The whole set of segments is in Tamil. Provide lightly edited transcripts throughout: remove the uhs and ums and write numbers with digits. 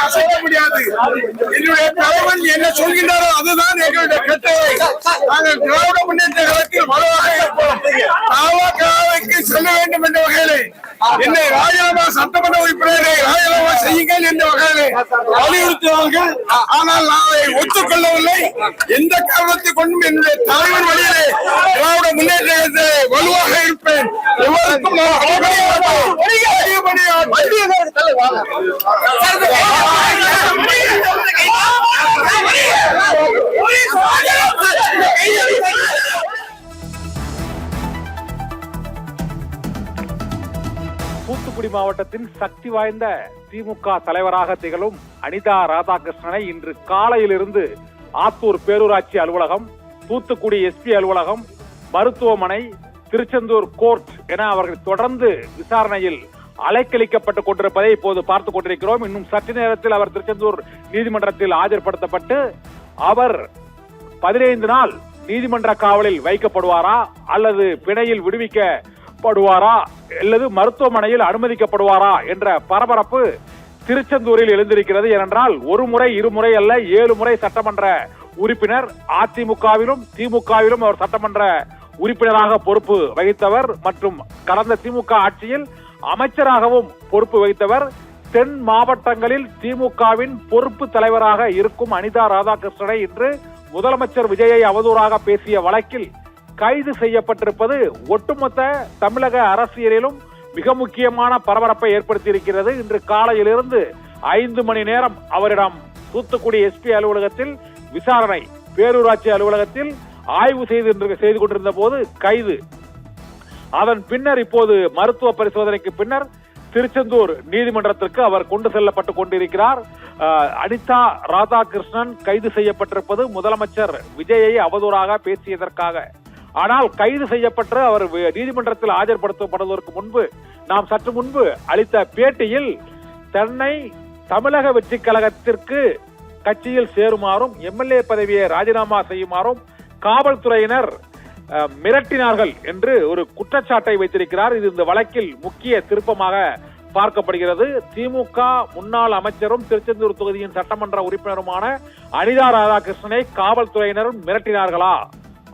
அசைக்க முடியாது. என்னுடைய தலைவன் என்ன சொல்கின்றாரோ அதுதான் எங்களுடைய கட்டளை. நாங்கள் திராவிட முன்னேற்ற கழகத்தில் வலுவாக இருப்போம். தாவகாவுக்கு செல்ல வேண்டும் என்ற வகையிலே என்னை ராஜினாமா சட்டமன்ற உறுப்பினரை ராஜினாமா செய்யுங்கள் என்ற வகையிலே வலியுறுத்துவார்கள். ஆனால் நான் அதை ஒத்துக்கொள்ளவில்லை. எந்த காரணத்தை கொண்டும் என்னுடைய தலைவன் வழியிலே திராவிட முன்னேற்ற வலுவாக இருப்பேன். எவருக்கும் தூத்துக்குடி மாவட்டத்தின் சக்தி வாய்ந்த திமுக தலைவராக திகழும் அனிதா ராதாகிருஷ்ணனை இன்று காலையிலிருந்து ஆத்தூர் பேரூராட்சி அலுவலகம், தூத்துக்குடி எஸ்பி அலுவலகம், மருத்துவமனை, திருச்செந்தூர் கோர்ட் என அவர்கள் தொடர்ந்து விசாரணையில் அலைக்கழிக்கப்பட்டுக் கொண்டிருப்பதை இப்போது பார்த்துக் கொண்டிருக்கிறோம். இன்னும் சற்று நேரத்தில் அவர் திருச்செந்தூர் நீதிமன்றத்தில் ஆஜர்படுத்தப்பட்டு அவர் 15 நாள் நீதிமன்ற காவலில் வைக்கப்படுவாரா அல்லது பிணையில் விடுவிக்கப்படுவாரா அல்லது மருத்துவமனையில் அனுமதிக்கப்படுவாரா என்ற பரபரப்பு திருச்செந்தூரில் எழுந்திருக்கிறது. ஏனென்றால் ஒரு முறை இருமுறை அல்ல 7 முறை சட்டமன்ற உறுப்பினர், அதிமுகவிலும் திமுகவிலும் அவர் சட்டமன்ற உறுப்பினராக பொறுப்பு வகித்தவர் மற்றும் கடந்த திமுக ஆட்சியில் அமைச்சராகவும் பொறுப்பு வகித்தவர். தென் மாவட்டங்களில் திமுகவின் பொறுப்பு தலைவராக இருக்கும் அனிதா ராதாகிருஷ்ணனை இன்று முதலமைச்சர் விஜயை அவதூறாக பேசிய வழக்கில் கைது செய்யப்பட்டிருப்பது ஒட்டுமொத்த தமிழக அரசியலிலும் மிக முக்கியமான பரபரப்பை ஏற்படுத்தியிருக்கிறது. இன்று காலையிலிருந்து 5 மணி நேரம் அவரிடம் தூத்துக்குடி எஸ்பி அலுவலகத்தில் விசாரணை, பேரூராட்சி அலுவலகத்தில் ஆய்வு செய்து கொண்டிருந்த போது கைது. அதன் பின்னர் இப்போது மருத்துவ பரிசோதனைக்கு பின்னர் திருச்செந்தூர் நீதிமன்றத்திற்கு அவர் கொண்டு செல்லப்பட்டுக் கொண்டிருக்கிறார். அனிதா ராதாகிருஷ்ணன் கைது செய்யப்பட்டிருப்பது முதலமைச்சர் விஜயை அவதூறாக பேசியதற்காக. ஆனால் கைது செய்யப்பட்டு அவர் நீதிமன்றத்தில் ஆஜர்படுத்தப்படுவதற்கு முன்பு நாம் சற்று முன்பு அளித்த பேட்டியில் தன்னை தமிழக வெற்றி கழகத்திற்கு கட்சியில் சேருமாறும் எம்எல்ஏ பதவியை ராஜினாமா செய்யுமாறும் காவல்துறையினர் மிரட்டினார்கள் என்று ஒரு குற்றச்சாட்டை வைத்திருக்கிறார். இது இந்த வழக்கில் முக்கிய திருப்பமாக பார்க்கப்படுகிறது. திமுக முன்னாள் அமைச்சரும் திருச்செந்தூர் தொகுதியின் சட்டமன்ற உறுப்பினருமான அனிதா ராதாகிருஷ்ணனை காவல்துறையினரும் மிரட்டினார்களா?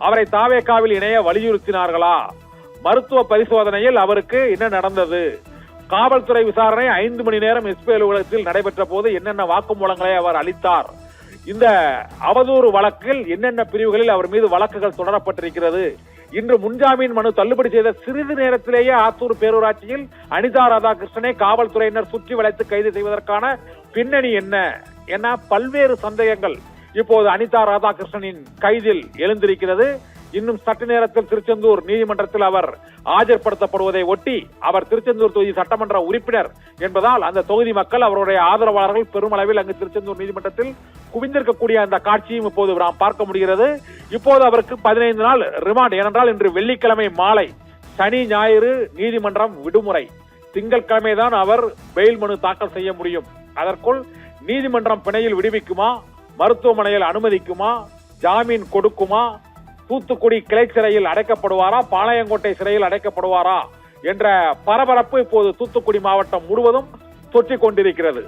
அவரை தாவேகாவில் இணைய வலியுறுத்தினார்களா? மருத்துவ பரிசோதனையில் அவருக்கு என்ன நடந்தது? காவல்துறை விசாரணை 5 மணி நேரம் எஸ்பி அலுவலகத்தில் நடைபெற்ற போது என்னென்ன வாக்குமூலங்களை அவர் அளித்தார்? இந்த அவதூறு வழக்கில் என்னென்ன பிரிவுகளில் அவர் மீது வழக்குகள் தொடரப்பட்டிருக்கிறது? இன்று முன்ஜாமீன் மனு தள்ளுபடி செய்த சிறிது நேரத்திலேயே ஆத்தூர் பேரூராட்சியில் அனிதா ராதாகிருஷ்ணனை காவல்துறையினர் சுற்றி வளைத்து கைது செய்வதற்கான பின்னணி என்ன என பல்வேறு சந்தேகங்கள் இப்போது அனிதா ராதாகிருஷ்ணனின் கைதில் எழுந்திருக்கிறது. இன்னும் சற்று நேரத்தில் திருச்செந்தூர் நீதிமன்றத்தில் அவர் ஆஜர்படுத்தப்படுவதை ஒட்டி அவர் திருச்செந்தூர் தொகுதி சட்டமன்ற உறுப்பினர் என்பதால் அந்த தொகுதி மக்கள் அவருடைய ஆதரவாளர்கள் பெருமளவில் அங்கு திருச்செந்தூர் நீதிமன்றத்தில் குவிந்திருக்கக்கூடிய அந்த காட்சியும் இப்போது நாம் பார்க்க முடிகிறது. இப்போது அவருக்கு 15 நாள் ரிமாண்ட். ஏனென்றால் இன்று வெள்ளிக்கிழமை மாலை, சனி ஞாயிறு நீதிமன்றம் விடுமுறை, திங்கட்கிழமை தான் அவர் பெயில் மனு தாக்கல் செய்ய முடியும். அதற்குள் நீதிமன்றம் பிணையில் விடுவிக்குமா, மருத்துவமனையில் அனுமதிக்குமா, ஜாமீன் கொடுக்குமா, தூத்துக்குடி கிளை சிறையில் அடைக்கப்படுவாரா, பாளையங்கோட்டை சிறையில் அடைக்கப்படுவாரா என்ற பரபரப்பு இப்போது தூத்துக்குடி மாவட்டம் முழுவதும் தொற்றிக் கொண்டிருக்கிறது.